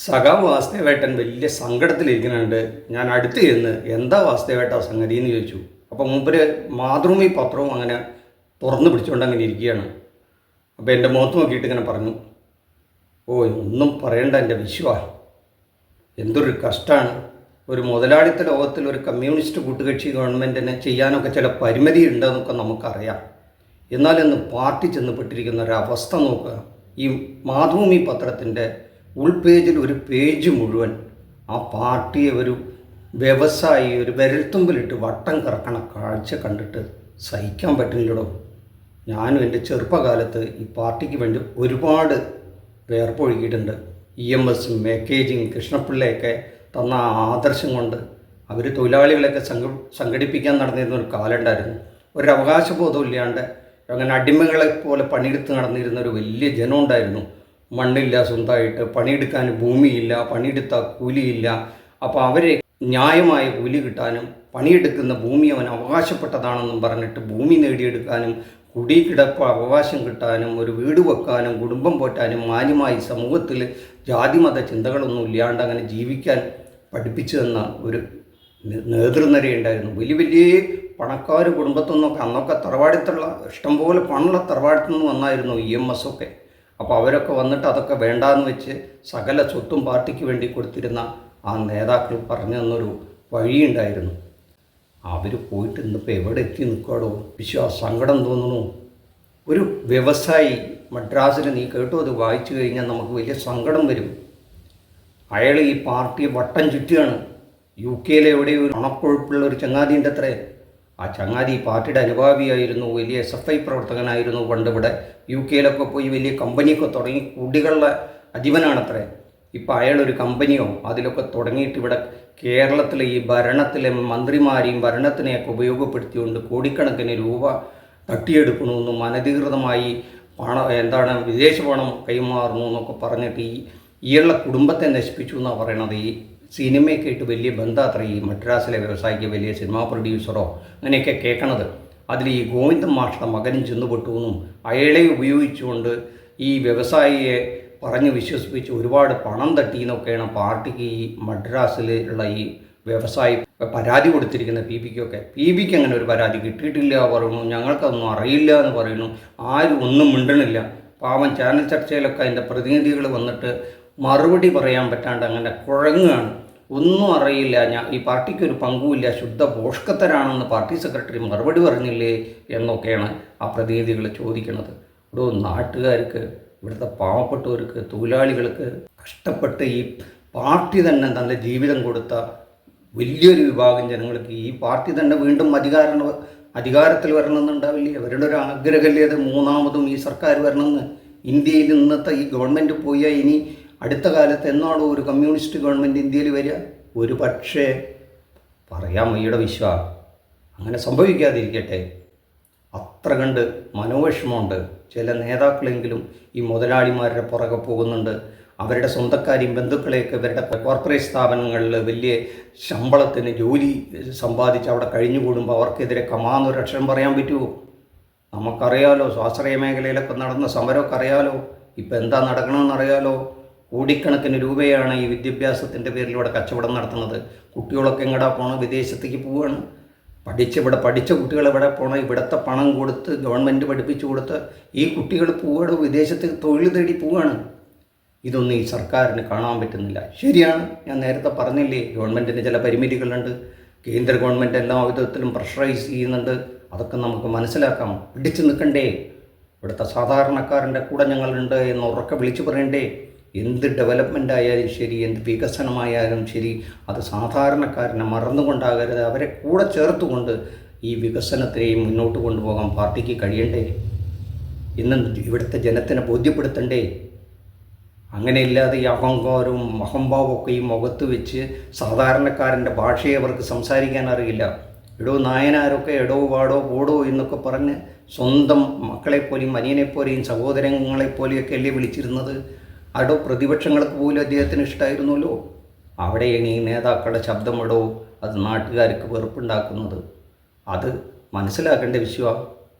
സഖാവ് വാസുദേവേട്ടൻ വലിയ സങ്കടത്തിലിരിക്കുന്നുണ്ട്. ഞാൻ അടുത്ത് ചെന്ന് എന്താ വാസുദേവേട്ട സംഗതി എന്ന് ചോദിച്ചു. അപ്പോൾ മൂപ്പര് മാതൃഭൂമി പത്രവും അങ്ങനെ തുറന്നു പിടിച്ചുകൊണ്ട് അങ്ങനെ ഇരിക്കുകയാണ്. അപ്പോൾ എൻ്റെ മുഖത്ത് നോക്കിയിട്ട് ഇങ്ങനെ പറഞ്ഞു, ഓ ഒന്നും പറയണ്ട എൻ്റെ വിശ്വാ, എന്തൊരു കഷ്ടമാണ്. ഒരു മുതലാളിത്ത ലോകത്തിൽ ഒരു കമ്മ്യൂണിസ്റ്റ് കൂട്ടുകക്ഷി ഗവൺമെൻറ്റിന് ചെയ്യാനൊക്കെ ചില പരിമിതി ഉണ്ടെന്നൊക്കെ നമുക്കറിയാം. എന്നാലിന്ന് പാർട്ടി ചെന്നപ്പെട്ടിരിക്കുന്ന ഒരവസ്ഥ നോക്കുക. ഈ മാതൃഭൂമി പത്രത്തിൻ്റെ ഉൾപേജിൽ ഒരു പേജ് മുഴുവൻ ആ പാർട്ടിയെ ഒരു വ്യവസായി ഒരു വിരൽത്തുമ്പിലിട്ട് വട്ടം കറക്കണ കാഴ്ച കണ്ടിട്ട് സഹിക്കാൻ പറ്റുന്നില്ലടോ. ഞാനും എൻ്റെ ചെറുപ്പകാലത്ത് ഈ പാർട്ടിക്ക് വേണ്ടി ഒരുപാട് വേർപ്പൊഴുകിയിട്ടുണ്ട്. EMS മേക്കേജിങ് കൃഷ്ണപിള്ളയൊക്കെ തന്ന ആദർശം കൊണ്ട് അവർ തൊഴിലാളികളെയൊക്കെ സംഘടിപ്പിക്കാൻ നടന്നിരുന്ന ഒരു കാലം ഉണ്ടായിരുന്നു. ഒരു അവകാശബോധം ഇല്ലാണ്ട് അങ്ങനെ അടിമകളെപ്പോലെ പണിയെടുത്ത് നടന്നിരുന്ന ഒരു വലിയ ജനം ഉണ്ടായിരുന്നു. മണ്ണില്ല, സ്വന്തമായിട്ട് പണിയെടുക്കാൻ ഭൂമിയില്ല, പണിയെടുത്ത കൂലിയില്ല. അപ്പോൾ അവരെ ന്യായമായ കൂലി കിട്ടാനും പണിയെടുക്കുന്ന ഭൂമി അവൻ അവകാശപ്പെട്ടതാണെന്നും പറഞ്ഞിട്ട് ഭൂമി നേടിയെടുക്കാനും കുടികിടപ്പ് അവകാശം കിട്ടാനും ഒരു വീട് വെക്കാനും കുടുംബം പോറ്റാനും മാന്യമായി സമൂഹത്തിൽ ജാതിമത ചിന്തകളൊന്നും ഇല്ലാണ്ട് അങ്ങനെ ജീവിക്കാൻ പഠിപ്പിച്ചു തന്ന ഒരു നേതൃനിരയുണ്ടായിരുന്നു. വലിയ വലിയ പണക്കാർ കുടുംബത്തിൽ നിന്നൊക്കെ അന്നൊക്കെ തറവാടത്തുള്ള ഇഷ്ടംപോലെ പണമുള്ള തറവാടത്തു നിന്ന് വന്നായിരുന്നു EMS ഒക്കെ. അപ്പോൾ അവരൊക്കെ വന്നിട്ട് അതൊക്കെ വേണ്ടാന്ന് വെച്ച് സകല സ്വത്തും പാർട്ടിക്ക് വേണ്ടി കൊടുത്തിരുന്ന ആ നേതാക്കൾ പറഞ്ഞു തന്നൊരു വഴിയുണ്ടായിരുന്നു. അവർ പോയിട്ട് ഇന്നിപ്പോൾ എവിടെ എത്തി നിൽക്കാടോ, സങ്കടം തോന്നുന്നു. ഒരു വ്യവസായി മദ്രാസിൽ നീ കേട്ടോ, അത് വായിച്ചു കഴിഞ്ഞാൽ നമുക്ക് വലിയ സങ്കടം വരും. അയാൾ ഈ പാർട്ടിയെ വട്ടം ചുറ്റുകയാണ്. UK എവിടെയോ ഒരു അണക്കൊഴുപ്പുള്ള ഒരു ചങ്ങാതിൻ്റെ അത്രേ. ആ ചങ്ങാതി പാർട്ടിയുടെ അനുഭാവിയായിരുന്നു, വലിയ SFI പ്രവർത്തകനായിരുന്നു. പണ്ട് ഇവിടെ UK പോയി വലിയ കമ്പനിയൊക്കെ തുടങ്ങി കുടികളുടെ അധിപനാണത്രേ. ഇപ്പോൾ അയാളൊരു കമ്പനിയോ അതിലൊക്കെ തുടങ്ങിയിട്ട് ഇവിടെ കേരളത്തിലെ ഈ ഭരണത്തിലെ മന്ത്രിമാരെയും ഭരണത്തിനെയൊക്കെ ഉപയോഗപ്പെടുത്തിക്കൊണ്ട് കോടിക്കണക്കിന് രൂപ തട്ടിയെടുക്കണമെന്നും അനധികൃതമായി വിദേശ പണം കൈമാറുന്നു എന്നൊക്കെ പറഞ്ഞിട്ട് ഇയാളുടെ കുടുംബത്തെ നശിപ്പിച്ചു എന്നാണ് പറയണത്. ഈ സിനിമയൊക്കെ ഇട്ട് വലിയ ബന്ധമത്ര ഈ മദ്രാസിലെ വ്യവസായിക്ക് വലിയ സിനിമാ പ്രൊഡ്യൂസറോ അങ്ങനെയൊക്കെ കേൾക്കണത്. അതിൽ ഈ ഗോവിന്ദൻ മാഷ്ട മകനും ചെന്നുപെട്ടു എന്നും അയാളെ ഉപയോഗിച്ചുകൊണ്ട് ഈ വ്യവസായിയെ പറഞ്ഞ് വിശ്വസിപ്പിച്ച് ഒരുപാട് പണം തട്ടിയെന്നൊക്കെയാണ് പാർട്ടിക്ക് ഈ മദ്രാസിലുള്ള ഈ വ്യവസായി പരാതി കൊടുത്തിരിക്കുന്ന PBക്ക് അങ്ങനെ ഒരു പരാതി കിട്ടിയിട്ടില്ല പറയുന്നു. ഞങ്ങൾക്കതൊന്നും അറിയില്ല എന്ന് പറയുന്നു. ആരും ഒന്നും മിണ്ടണില്ല. പാവം ചാനൽ ചർച്ചയിലൊക്കെ അതിൻ്റെ പ്രതിനിധികൾ വന്നിട്ട് മറുപടി പറയാൻ പറ്റാണ്ട് അങ്ങനെ കുഴങ്ങുകയാണ്. ഒന്നും അറിയില്ല, ഈ പാർട്ടിക്ക് ഒരു പങ്കുമില്ല, ശുദ്ധ പോഷകത്തരാണെന്ന് പാർട്ടി സെക്രട്ടറി മറുപടി പറഞ്ഞില്ലേ എന്നൊക്കെയാണ് ആ പ്രതിനിധികൾ ചോദിക്കുന്നത്. ഇവിടെ നാട്ടുകാർക്ക്, ഇവിടുത്തെ പാവപ്പെട്ടവർക്ക്, തൊഴിലാളികൾക്ക്, കഷ്ടപ്പെട്ട് ഈ പാർട്ടി തന്നെ നല്ല ജീവിതം കൊടുത്ത വലിയൊരു വിഭാഗം ജനങ്ങൾക്ക് ഈ പാർട്ടി തന്നെ വീണ്ടും അധികാരത്തിൽ വരണമെന്നുണ്ടാവില്ലേ? അവരുടെ ഒരു ആഗ്രഹമല്ലേ അത് മൂന്നാമതും ഈ സർക്കാർ വരണമെന്ന്. ഇന്ത്യയിൽ ഇന്നത്തെ ഈ ഗവൺമെൻറ് പോയാൽ ഇനി അടുത്ത കാലത്ത് എന്നാണോ ഒരു കമ്മ്യൂണിസ്റ്റ് ഗവൺമെൻറ് ഇന്ത്യയിൽ വരിക? ഒരു പക്ഷേ പറയാൻ വയ്യുടെ അങ്ങനെ സംഭവിക്കാതിരിക്കട്ടെ. അത്ര കണ്ട് മനോവിഷമമുണ്ട്. ചില നേതാക്കളെങ്കിലും ഈ മുതലാളിമാരുടെ പുറകെ പോകുന്നുണ്ട്. അവരുടെ സ്വന്തക്കാരെയും ബന്ധുക്കളെയൊക്കെ ഇവരുടെ കോർപ്പറേറ്റ് സ്ഥാപനങ്ങളിൽ വലിയ ശമ്പളത്തിന് ജോലി സമ്പാദിച്ച് അവിടെ കഴിഞ്ഞുകൂടുമ്പോൾ അവർക്കെതിരെ കമാന്നൊരു അക്ഷരം പറയാൻ പറ്റുമോ? നമുക്കറിയാലോ, സ്വാശ്രയ മേഖലയിലൊക്കെ നടന്ന സമരമൊക്കെ അറിയാലോ. ഇപ്പം എന്താ നടക്കണമെന്നറിയാലോ. കോടിക്കണക്കിന് രൂപയാണ് ഈ വിദ്യാഭ്യാസത്തിൻ്റെ പേരിൽ ഇവിടെ കച്ചവടം നടത്തുന്നത്. കുട്ടികളൊക്കെ എങ്ങടാ പോകണം? വിദേശത്തേക്ക് പോവുകയാണ്. പഠിച്ച കുട്ടികൾ എവിടെ പോകണം? ഇവിടുത്തെ പണം കൊടുത്ത് ഗവൺമെൻറ് പഠിപ്പിച്ചു കൊടുത്ത് ഈ കുട്ടികൾ പോവുകയാണ്, വിദേശത്ത് തൊഴിൽ തേടി പോവുകയാണ്. ഇതൊന്നും ഈ സർക്കാരിന് കാണാൻ പറ്റുന്നില്ല. ശരിയാണ്, ഞാൻ നേരത്തെ പറഞ്ഞില്ലേ, ഗവൺമെൻറ്റിന് ചില പരിമിതികളുണ്ട്. കേന്ദ്ര ഗവൺമെൻറ് എല്ലാ വിധത്തിലും പ്രഷറൈസ് ചെയ്യുന്നുണ്ട്. അതൊക്കെ നമുക്ക് മനസ്സിലാക്കാം. പിടിച്ചു നിൽക്കണ്ടേ? ഇവിടുത്തെ സാധാരണക്കാരൻ്റെ കൂടെ ഞങ്ങളുണ്ട് എന്ന് ഉറക്കെ വിളിച്ചു പറയണ്ടേ? എന്ത് ഡെവലപ്മെൻ്റ് ആയാലും ശരി, എന്ത് വികസനമായാലും ശരി, അത് സാധാരണക്കാരനെ മറന്നുകൊണ്ടാകരുത്. അവരെ കൂടെ ചേർത്തുകൊണ്ട് ഈ വികസനത്തെയും മുന്നോട്ട് കൊണ്ടുപോകാൻ പാർട്ടിക്ക് കഴിയണ്ടേ? ഇന്ന് ഇവിടുത്തെ ജനത്തിനെ ബോധ്യപ്പെടുത്തണ്ടേ? അങ്ങനെയില്ലാതെ ഈ അഹങ്കാരവും അഹംഭാവമൊക്കെ ഈ മുഖത്ത് വെച്ച് സാധാരണക്കാരൻ്റെ ഭാഷയെ അവർക്ക് സംസാരിക്കാൻ അറിയില്ല. എടോ നായനാരൊക്കെ എടോ വാടോ പോടോ എന്നൊക്കെ പറഞ്ഞ് സ്വന്തം മക്കളെപ്പോലെയും അനിയനെപ്പോലെയും സഹോദരങ്ങളെപ്പോലെയൊക്കെ അല്ലേ വിളിച്ചിരുന്നത്. അവിടെ പ്രതിപക്ഷങ്ങൾക്ക് പോലും അദ്ദേഹത്തിന് ഇഷ്ടമായിരുന്നല്ലോ. അവിടെയാണ് ഈ നേതാക്കളുടെ ശബ്ദമിടോ അത് നാട്ടുകാർക്ക് വെറുപ്പുണ്ടാക്കുന്നത്. അത് മനസ്സിലാക്കേണ്ട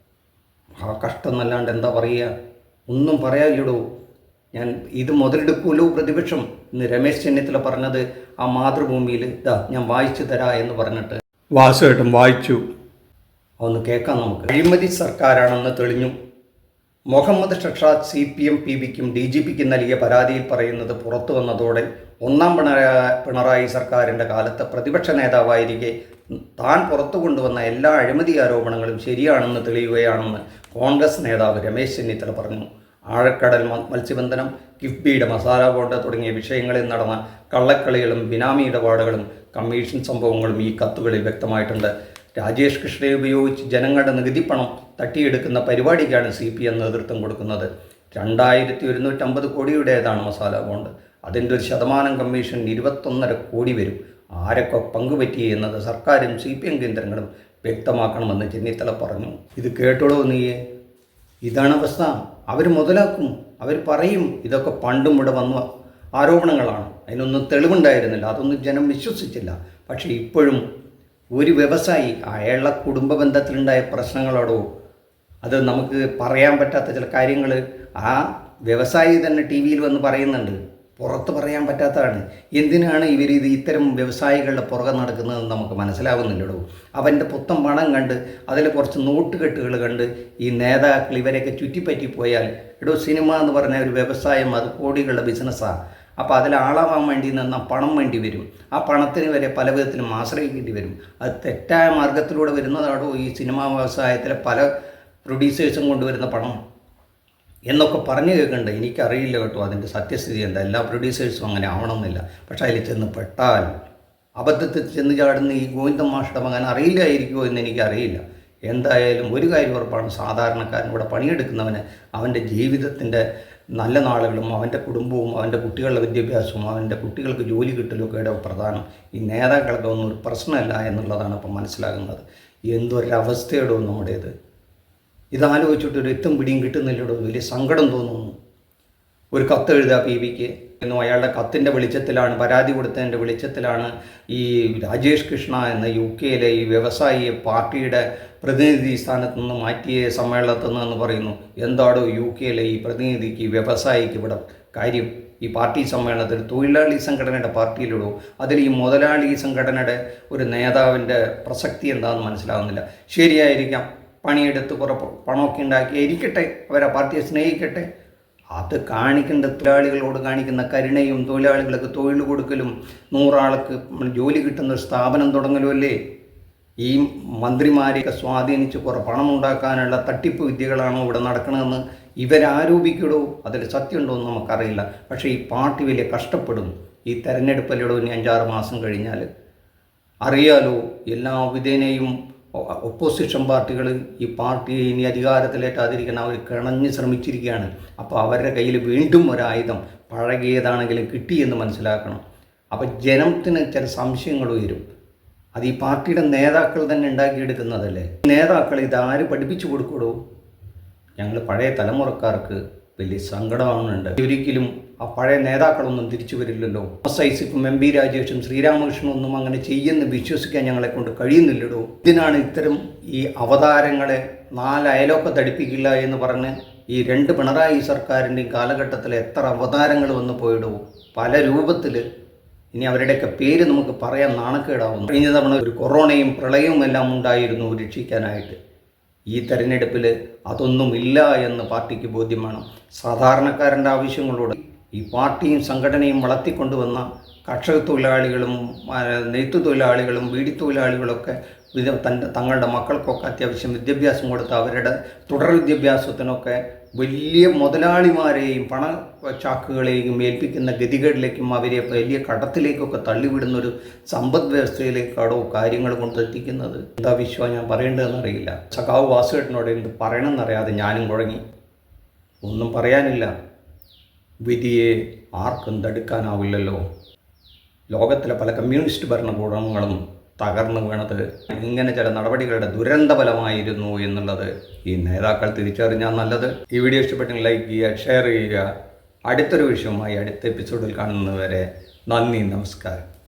ആ കഷ്ടം എന്നല്ലാണ്ട് എന്താ പറയുക? ഒന്നും പറയാനില്ലടോ. ഞാൻ ഇത് മുതലെടുക്കുമല്ലോ പ്രതിപക്ഷം. ഇന്ന് രമേശ് ചെന്നിത്തല പറഞ്ഞത് ആ മാതൃഭൂമിയിൽ ഞാൻ വായിച്ചു തരാ എന്ന് പറഞ്ഞിട്ട് വാസുകേട്ടും വായിച്ചു. ഒന്ന് കേൾക്കാം നമുക്ക്. അഴിമതി സർക്കാരാണെന്ന് തെളിഞ്ഞു. മുഹമ്മദ് ഷഷാദ് CPM PBക്കും DGPക്കും നൽകിയ പരാതിയിൽ പറയുന്നത് പുറത്തു വന്നതോടെ ഒന്നാം പിണറായി സർക്കാരിൻ്റെ കാലത്ത് പ്രതിപക്ഷ നേതാവായിരിക്കെ താൻ പുറത്തു കൊണ്ടുവന്ന എല്ലാ അഴിമതി ആരോപണങ്ങളും ശരിയാണെന്ന് തെളിയുകയാണെന്ന് കോൺഗ്രസ് നേതാവ് രമേശ് ചെന്നിത്തല പറഞ്ഞു. ആഴക്കടൽ മത്സ്യബന്ധനം, കിഫ്ബിയുടെ മസാല ബോണ്ട് തുടങ്ങിയ വിഷയങ്ങളിൽ നടന്ന കള്ളക്കളികളും ബിനാമി ഇടപാടുകളും കമ്മീഷൻ സംഭവങ്ങളും ഈ കത്തുകളിൽ വ്യക്തമായിട്ടുണ്ട്. രാജേഷ് കൃഷ്ണയെ ഉപയോഗിച്ച് ജനങ്ങളുടെ നികുതിപ്പണം തട്ടിയെടുക്കുന്ന പരിപാടിക്കാണ് CPM നേതൃത്വം കൊടുക്കുന്നത്. 2150 കോടിയുടേതാണ് മസാല ബോണ്ട്. അതിൻ്റെ ഒരു ശതമാനം കമ്മീഷൻ 21.5 കോടി വരും. ആരൊക്കെ പങ്കുപറ്റി എന്നത് സർക്കാരും CPM കേന്ദ്രങ്ങളും വ്യക്തമാക്കണമെന്ന് ചെന്നിത്തല പറഞ്ഞു. ഇത് കേട്ടോളൂ നീയെ, ഇതാണ് അവസ്ഥ. അവർ മുതലാക്കും, അവർ പറയും ഇതൊക്കെ പണ്ടും ഇവിടെ വന്ന ആരോപണങ്ങളാണ്, അതിനൊന്നും തെളിവുണ്ടായിരുന്നില്ല, അതൊന്നും ജനം വിശ്വസിച്ചില്ല. പക്ഷേ ഇപ്പോഴും ഒരു വ്യവസായി അയാളുടെ കുടുംബ ബന്ധത്തിലുണ്ടായ പ്രശ്നങ്ങളോടോ അത് നമുക്ക് പറയാൻ പറ്റാത്ത ചില കാര്യങ്ങൾ ആ വ്യവസായി തന്നെ TV യിൽ വന്ന് പറയുന്നുണ്ട്. പുറത്ത് പറയാൻ പറ്റാത്തതാണ്. എന്തിനാണ് ഇവർ ഇത്തരം വ്യവസായികളുടെ പുറകെ നടക്കുന്നതെന്ന് നമുക്ക് മനസ്സിലാവുന്നില്ലടോ. അവൻ്റെ പുത്തൻ പണം കണ്ട് അതിൽ കുറച്ച് നോട്ടുകെട്ടുകൾ കണ്ട് ഈ നേതാക്കൾ ഇവരെയൊക്കെ ചുറ്റിപ്പറ്റി പോയാൽ സിനിമ എന്ന് പറഞ്ഞ ഒരു വ്യവസായം, അത് കോടികളുടെ ബിസിനസ്സാണ്. അപ്പോൾ അതിൽ ആളാവാൻ വേണ്ടി നിന്നാൽ പണം വേണ്ടി വരും. ആ പണത്തിന് വരെ പല വിധത്തിലും ആശ്രയിക്കേണ്ടി വരും. അത് തെറ്റായ മാർഗത്തിലൂടെ വരുന്നതാണോ ഈ സിനിമാ വ്യവസായത്തിലെ പല പ്രൊഡ്യൂസേഴ്സും കൊണ്ടുവരുന്ന പണം എന്നൊക്കെ പറഞ്ഞു കേൾക്കുന്നുണ്ട്. എനിക്കറിയില്ല കേട്ടോ അതിൻ്റെ സത്യസ്ഥിതി എന്താ. എല്ലാ പ്രൊഡ്യൂസേഴ്സും അങ്ങനെ ആവണമെന്നില്ല. പക്ഷേ അതിൽ ചെന്ന് പെട്ടാൽ അബദ്ധത്തിൽ ചെന്ന് ചാടുന്ന ഈ ഗോവിന്ദൻ മാഷയുടെ മകൻ അറിയില്ലായിരിക്കുമോ എന്ന് എനിക്കറിയില്ല. എന്തായാലും ഒരു കാര്യം ഉറപ്പാണ്, സാധാരണക്കാരൻ ഇവിടെ പണിയെടുക്കുന്നവന് അവൻ്റെ ജീവിതത്തിൻ്റെ നല്ല നാളുകളും അവൻ്റെ കുടുംബവും അവൻ്റെ കുട്ടികളുടെ വിദ്യാഭ്യാസവും അവൻ്റെ കുട്ടികൾക്ക് ജോലി കിട്ടലൊക്കെ പ്രധാനം. ഈ നേതാക്കളൊക്കെ ഒന്നും ഒരു പ്രശ്നമല്ല എന്നുള്ളതാണ് ഇപ്പം മനസ്സിലാകുന്നത്. എന്തൊരവസ്ഥയോടോ നമ്മുടേത്. ഇതാലോചിച്ചിട്ട് ഒരു എത്തും പിടിയും കിട്ടുന്നില്ലടോ. വലിയ സങ്കടം തോന്നുന്നു. ഒരു കത്ത് എഴുതുക PBക്ക് എന്നും അയാളുടെ കത്തിൻ്റെ വെളിച്ചത്തിലാണ്, പരാതി കൊടുത്തതിൻ്റെ വെളിച്ചത്തിലാണ് ഈ രാജേഷ് കൃഷ്ണ എന്ന UK ഈ വ്യവസായിയെ പാർട്ടിയുടെ പ്രതിനിധി സ്ഥാനത്ത് നിന്ന് മാറ്റിയ സമ്മേളനത്തിൽ നിന്നെന്ന് പറയുന്നു. എന്താടോ UK ഈ പ്രതിനിധിക്ക് വ്യവസായിക്ക് ഇവിടെ കാര്യം? ഈ പാർട്ടി സമ്മേളനത്തിൽ തൊഴിലാളി സംഘടനയുടെ പാർട്ടിയിലിടൂ. അതിൽ ഈ മുതലാളി സംഘടനയുടെ ഒരു നേതാവിൻ്റെ പ്രസക്തി എന്താണെന്ന് മനസ്സിലാകുന്നില്ല. ശരിയായിരിക്കാം, പണിയെടുത്ത് കുറേ പണമൊക്കെ ഉണ്ടാക്കി ഇരിക്കട്ടെ, അവരെ പാർട്ടിയെ സ്നേഹിക്കട്ടെ. അത് കാണിക്കേണ്ട തൊഴിലാളികളോട് കാണിക്കുന്ന കരുണയും തൊഴിലാളികൾക്ക് തൊഴിൽ കൊടുക്കലും 100 ആൾക്ക് ജോലി കിട്ടുന്ന ഒരു സ്ഥാപനം തുടങ്ങലുമല്ലേ. ഈ മന്ത്രിമാരെയൊക്കെ സ്വാധീനിച്ച് കുറേ പണം ഉണ്ടാക്കാനുള്ള തട്ടിപ്പ് വിദ്യകളാണോ ഇവിടെ നടക്കണമെന്ന് ഇവരാരോപിക്കടോ. അതിൽ സത്യമുണ്ടോ എന്ന് നമുക്കറിയില്ല. പക്ഷേ ഈ പാർട്ടി വലിയ കഷ്ടപ്പെടും. ഈ തെരഞ്ഞെടുപ്പല്ലടോ ഇനി 5-6 മാസം കഴിഞ്ഞാൽ അറിയാലോ. എല്ലാ വിധേനയും ഒപ്പോസിഷൻ പാർട്ടികൾ ഈ പാർട്ടിയെ ഇനി അധികാരത്തിലേറ്റാതിരിക്കാൻ അവർ കിണഞ്ഞ് ശ്രമിച്ചിരിക്കുകയാണ്. അപ്പോൾ അവരുടെ കയ്യിൽ വീണ്ടും ഒരായുധം പഴകിയതാണെങ്കിലും കിട്ടിയെന്ന് മനസ്സിലാക്കണം. അപ്പോൾ ജനത്തിന് ചില സംശയങ്ങൾ ഉയരും. അത് ഈ പാർട്ടിയുടെ നേതാക്കൾ തന്നെ ഉണ്ടാക്കിയെടുക്കുന്നതല്ലേ. നേതാക്കൾ ഇതാര് പഠിപ്പിച്ചു കൊടുക്കൂ? ഞങ്ങൾ പഴയ തലമുറക്കാർക്ക് വലിയ സങ്കടമാകുന്നുണ്ട്. ഒരിക്കലും ആ പഴയ നേതാക്കളൊന്നും തിരിച്ചു വരില്ലല്ലോ. ഐസിഫും MP രാജേഷും ശ്രീരാമകൃഷ്ണനും ഒന്നും അങ്ങനെ ചെയ്യുമെന്ന് വിശ്വസിക്കാൻ ഞങ്ങളെ കൊണ്ട് കഴിയുന്നില്ലടോ. ഇതിനാണ് ഇത്തരം ഈ അവതാരങ്ങളെ 4 അയലൊക്കെ തടിപ്പിക്കില്ല എന്ന് പറഞ്ഞ് ഈ 2 പിണറായി സർക്കാരിൻ്റെയും കാലഘട്ടത്തിൽ എത്ര അവതാരങ്ങൾ വന്നു പോയിടോ, പല രൂപത്തിൽ. ഇനി അവരുടെയൊക്കെ പേര് നമുക്ക് പറയാൻ നാണക്കേടാവുന്നു. കഴിഞ്ഞ തവണ ഒരു കൊറോണയും പ്രളയവും എല്ലാം ഉണ്ടായിരുന്നു രക്ഷിക്കാനായിട്ട്. ഈ തെരഞ്ഞെടുപ്പിൽ അതൊന്നുമില്ല എന്ന് പാർട്ടിക്ക് ബോധ്യമാണ്. സാധാരണക്കാരൻ്റെ ആവശ്യങ്ങളോട് ഈ പാർട്ടിയും സംഘടനയും വളർത്തിക്കൊണ്ടുവന്ന കർഷക തൊഴിലാളികളും നെയ്ത്തു തൊഴിലാളികളും ബീഡി തൊഴിലാളികളൊക്കെ തങ്ങളുടെ മക്കൾക്കൊക്കെ അത്യാവശ്യം വിദ്യാഭ്യാസം കൊടുത്ത് അവരുടെ തുടർ വിദ്യാഭ്യാസത്തിനൊക്കെ വലിയ മുതലാളിമാരെയും പണച്ചാക്കുകളെയും ഏൽപ്പിക്കുന്ന ഗതികളിലേക്കും അവരെ വലിയ കടത്തിലേക്കൊക്കെ തള്ളിവിടുന്നൊരു സമ്പദ് വ്യവസ്ഥയിലേക്കാണോ കാര്യങ്ങൾ കൊണ്ടെത്തിക്കുന്നത്. എന്താ വിശ്വാസം ഞാൻ പറയേണ്ടതെന്നറിയില്ല. സഖാവ് വാസുകേട്ടനോട് എന്ത് പറയണമെന്നറിയാതെ ഞാനും കുഴങ്ങി. ഒന്നും പറയാനില്ല. വിധിയെ ആർക്കും തടുക്കാനാവില്ലല്ലോ. ലോകത്തിലെ പല കമ്മ്യൂണിസ്റ്റ് ഭരണകൂടങ്ങളും തകർന്നു വീണത് ഇങ്ങനെ ചില നടപടികളുടെ ദുരന്തഫലമായിരുന്നു എന്നുള്ളത് ഈ നേതാക്കൾ തിരിച്ചറിഞ്ഞാൽ നല്ലത്. ഈ വീഡിയോ ഇഷ്ടപ്പെട്ടെങ്കിൽ ലൈക്ക് ചെയ്യുക, ഷെയർ ചെയ്യുക. അടുത്തൊരു വിഷയവുമായി അടുത്ത എപ്പിസോഡിൽ കാണുന്നതുവരെ നന്ദി, നമസ്കാരം.